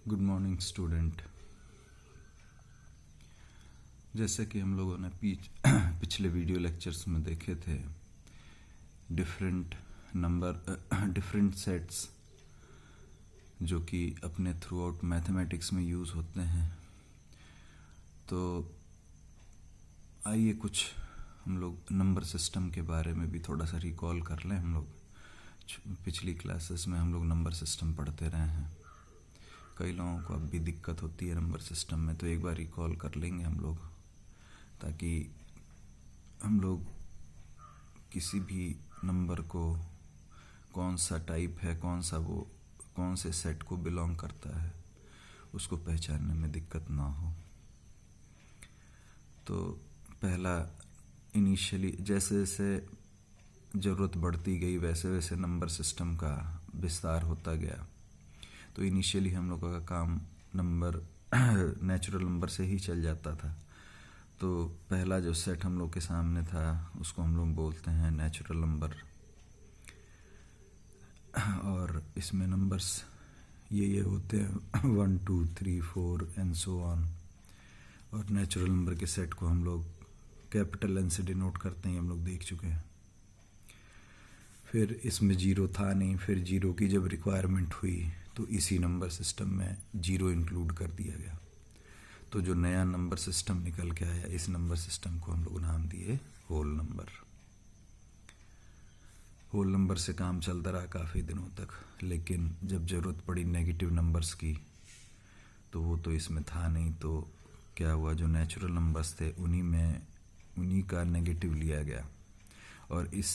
Good morning student. जैसे कि हम लोगों ने पिछले वीडियो लेक्चर्स में देखे थे, डिफरेंट सेट्स जो कि अपने थ्रू आउट मैथमेटिक्स में यूज़ होते हैं। तो आइए कुछ हम लोग नंबर सिस्टम के बारे में भी थोड़ा सा रिकॉल कर लें। हम लोग पिछली क्लासेस में हम लोग नंबर सिस्टम पढ़ते रहे हैं। कई लोगों को अब भी दिक्कत होती है नंबर सिस्टम में, तो एक बार रिकॉल कर लेंगे हम लोग, ताकि हम लोग किसी भी नंबर को कौन सा टाइप है, कौन से सेट को बिलोंग करता है, उसको पहचानने में दिक्कत ना हो। तो पहला, इनिशियली जैसे जैसे ज़रूरत बढ़ती गई वैसे वैसे नंबर सिस्टम का विस्तार होता गया। तो इनिशियली हम लोगों का काम नेचुरल नंबर से ही चल जाता था। तो पहला जो सेट हम लोग के सामने था उसको हम लोग बोलते हैं नेचुरल नंबर, और इसमें नंबर्स ये होते हैं 1 2 3 4 एंड सो ऑन। और नेचुरल नंबर के सेट को हम लोग कैपिटल एन से डिनोट करते हैं, हम लोग देख चुके हैं। फिर इसमें जीरो था नहीं, फिर जीरो की जब रिक्वायरमेंट हुई तो इसी नंबर सिस्टम में जीरो इंक्लूड कर दिया गया। तो जो नया नंबर सिस्टम निकल के आया, इस नंबर सिस्टम को हम लोग नाम दिए होल नंबर। होल नंबर से काम चलता रहा काफ़ी दिनों तक, लेकिन जब ज़रूरत पड़ी नेगेटिव नंबर्स की तो वो तो इसमें था नहीं। तो क्या हुआ, जो नेचुरल नंबर्स थे उन्हीं का नेगेटिव लिया गया और इस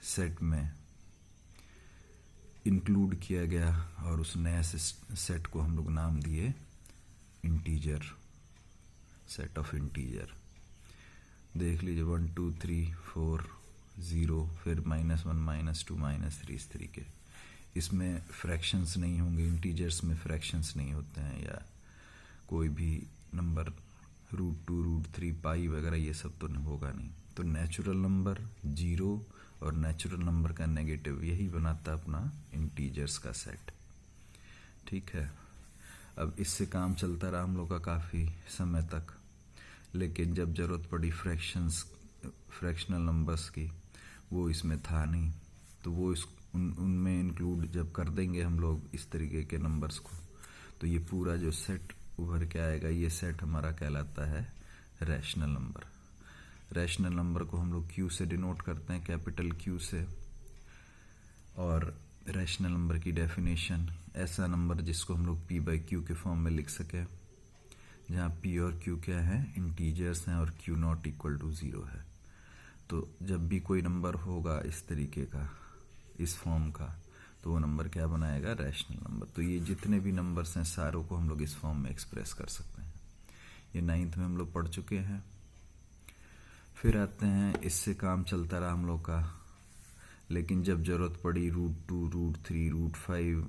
सेट में इंक्लूड किया गया, और उस नए सेट को हम लोग नाम दिए इंटीजर, सेट ऑफ इंटीजर। देख लीजिए 1 2 3 4 0, फिर -1 -2 -3 इस तरीके। इसमें फ्रैक्शंस नहीं होंगे, इंटीजर्स में फ्रैक्शंस नहीं होते हैं, या कोई भी नंबर √2 √3 पाई वगैरह ये सब तो होगा नहीं। तो नेचुरल नंबर जीरो और नेचुरल नंबर का नेगेटिव, यही बनाता अपना इंटीजर्स का सेट। ठीक है, अब इससे काम चलता रहा हम लोग का काफ़ी समय तक, लेकिन जब ज़रूरत पड़ी फ्रैक्शनल नंबर्स की, वो इसमें था नहीं। तो वो उनमें इंक्लूड जब कर देंगे हम लोग इस तरीके के नंबर्स को, तो ये पूरा जो सेट उभर के आएगा, ये सेट हमारा कहलाता है रैशनल नंबर। रैशनल नंबर को हम लोग क्यू से डिनोट करते हैं, कैपिटल क्यू से। और रैशनल नंबर की डेफिनेशन, ऐसा नंबर जिसको हम लोग p/q के फॉर्म में लिख सकें, जहाँ p और q क्या है, इंटीजर्स हैं, और q नॉट इक्वल टू 0 है। तो जब भी कोई नंबर होगा इस तरीके का, इस फॉर्म का, तो वो नंबर क्या बनाएगा, रैशनल नंबर। तो ये जितने भी नंबर्स हैं सारों को हम लोग इस फॉर्म में एक्सप्रेस कर सकते हैं। ये 9th में हम लोग पढ़ चुके हैं। फिर आते हैं, इससे काम चलता रहा हम लोग का, लेकिन जब ज़रूरत पड़ी √2 √3 √5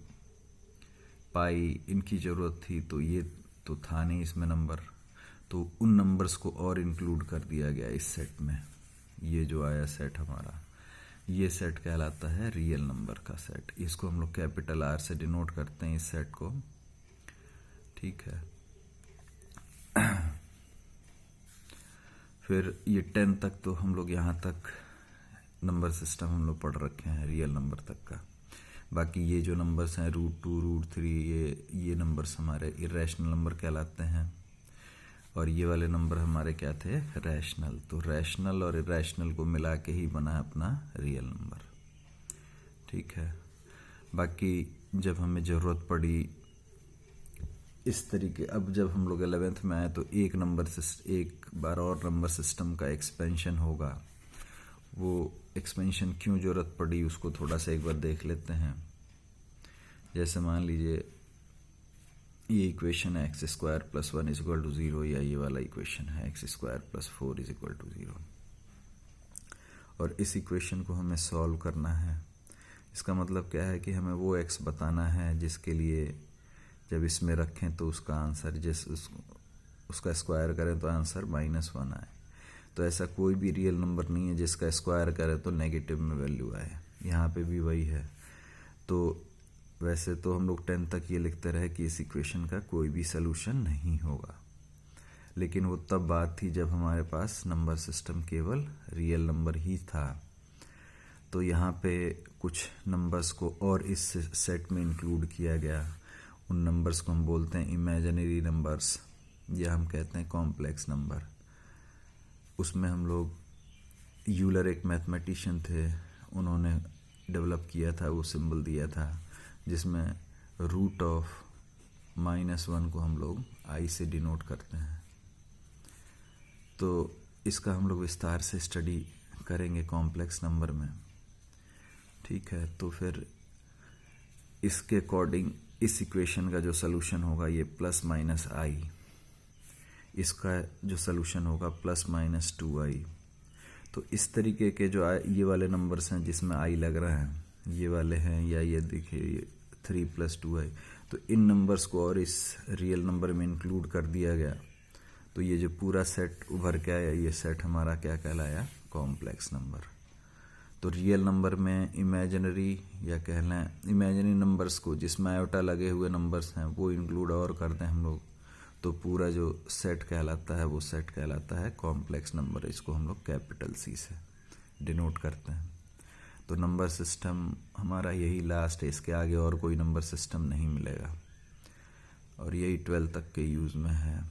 पाई, इनकी ज़रूरत थी, तो ये तो था नहीं इसमें नंबर, तो उन नंबर्स को और इंक्लूड कर दिया गया इस सेट में। ये जो आया सेट हमारा, ये सेट कहलाता है रियल नंबर का सेट। इसको हम लोग कैपिटल R से डिनोट करते हैं इस सेट को। ठीक है, फिर ये 10 तक तो हम लोग यहाँ तक नंबर सिस्टम हम लोग पढ़ रखे हैं रियल नंबर तक का। बाकी ये जो नंबर्स हैं √2 √3, ये नंबर्स हमारे इरेशनल नंबर कहलाते हैं, और ये वाले नंबर हमारे क्या थे, रैशनल। तो रैशनल और इरेशनल को मिला के ही बना अपना रियल नंबर। ठीक है, बाकी जब हमें ज़रूरत पड़ी इस तरीके, अब जब हम लोग 11th में आए तो एक बार और नंबर सिस्टम का एक्सपेंशन होगा। वो एक्सपेंशन क्यों ज़रूरत पड़ी उसको थोड़ा सा एक बार देख लेते हैं। जैसे मान लीजिए ये इक्वेशन है x² + 1 = 0, या ये वाला इक्वेशन है x² + 4 = 0, और इस इक्वेशन को हमें सॉल्व करना है। इसका मतलब क्या है कि हमें वो x बताना है जिसके लिए जब इसमें रखें तो उसका आंसर, उसका स्क्वायर करें तो आंसर -1 आए। तो ऐसा कोई भी रियल नंबर नहीं है जिसका स्क्वायर करें तो नेगेटिव में वैल्यू आए। यहाँ पे भी वही है। तो वैसे तो हम लोग 10 तक ये लिखते रहे कि इस इक्वेशन का कोई भी सलूशन नहीं होगा, लेकिन वो तब बात थी जब हमारे पास नंबर सिस्टम केवल रियल नंबर ही था। तो यहाँ पे कुछ नंबर्स को और इस सेट में इंक्लूड किया गया। उन नंबर्स को हम बोलते हैं इमेजिनरी नंबर्स, या हम कहते हैं कॉम्प्लेक्स नंबर। उसमें हम लोग, यूलर एक मैथमेटिशियन थे, उन्होंने डेवलप किया था, वो सिंबल दिया था जिसमें रूट ऑफ -1 को हम लोग आई से डिनोट करते हैं। तो इसका हम लोग विस्तार से स्टडी करेंगे कॉम्प्लेक्स नंबर में। ठीक है, तो फिर इसके अकॉर्डिंग इस इक्वेशन का जो सलूशन होगा ये ±i, इसका जो सलूशन होगा ±2i। तो इस तरीके के जो ये वाले नंबर्स हैं जिसमें i लग रहा है, ये वाले हैं, या ये देखिए 3 + 2i, तो इन नंबर्स को और इस रियल नंबर में इंक्लूड कर दिया गया। तो ये जो पूरा सेट उभर के आया, ये सेट हमारा क्या कहलाया? Complex number. तो रियल नंबर में इमेजिनरी, या कह लें इमेजिनरी नंबर्स को जिसमें आयोटा लगे हुए नंबर्स हैं वो इंक्लूड और करते हैं हम लोग, तो पूरा जो सेट कहलाता है वो सेट कहलाता है कॉम्प्लेक्स नंबर। इसको हम लोग कैपिटल C से डिनोट करते हैं। तो नंबर सिस्टम हमारा यही लास्ट है, इसके आगे और कोई नंबर सिस्टम नहीं मिलेगा, और यही 12 तक के यूज़ में है।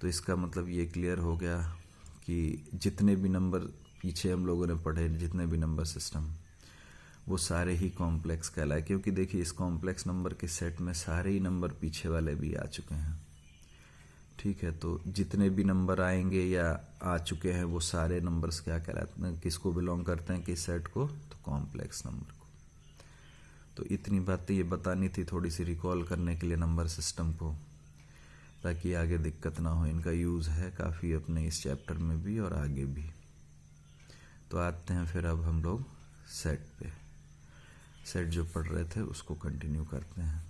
तो इसका मतलब ये क्लियर हो गया कि जितने भी नंबर पीछे हम लोगों ने पढ़े, जितने भी नंबर सिस्टम, वो सारे ही कॉम्प्लेक्स कहलाए, क्योंकि देखिए इस कॉम्प्लेक्स नंबर के सेट में सारे ही नंबर पीछे वाले भी आ चुके हैं। ठीक है, तो जितने भी नंबर आएंगे या आ चुके हैं वो सारे नंबर्स क्या कहलाते हैं, किसको बिलोंग करते हैं, किस सेट को? तो कॉम्प्लेक्स नंबर को। तो इतनी बातें ये बतानी थी, थोड़ी सी रिकॉल करने के लिए नंबर सिस्टम को, ताकि आगे दिक्कत ना हो। इनका यूज़ है काफ़ी अपने इस चैप्टर में भी और आगे भी। तो आते हैं फिर अब हम लोग सेट पे। सेट जो पढ़ रहे थे उसको कंटिन्यू करते हैं।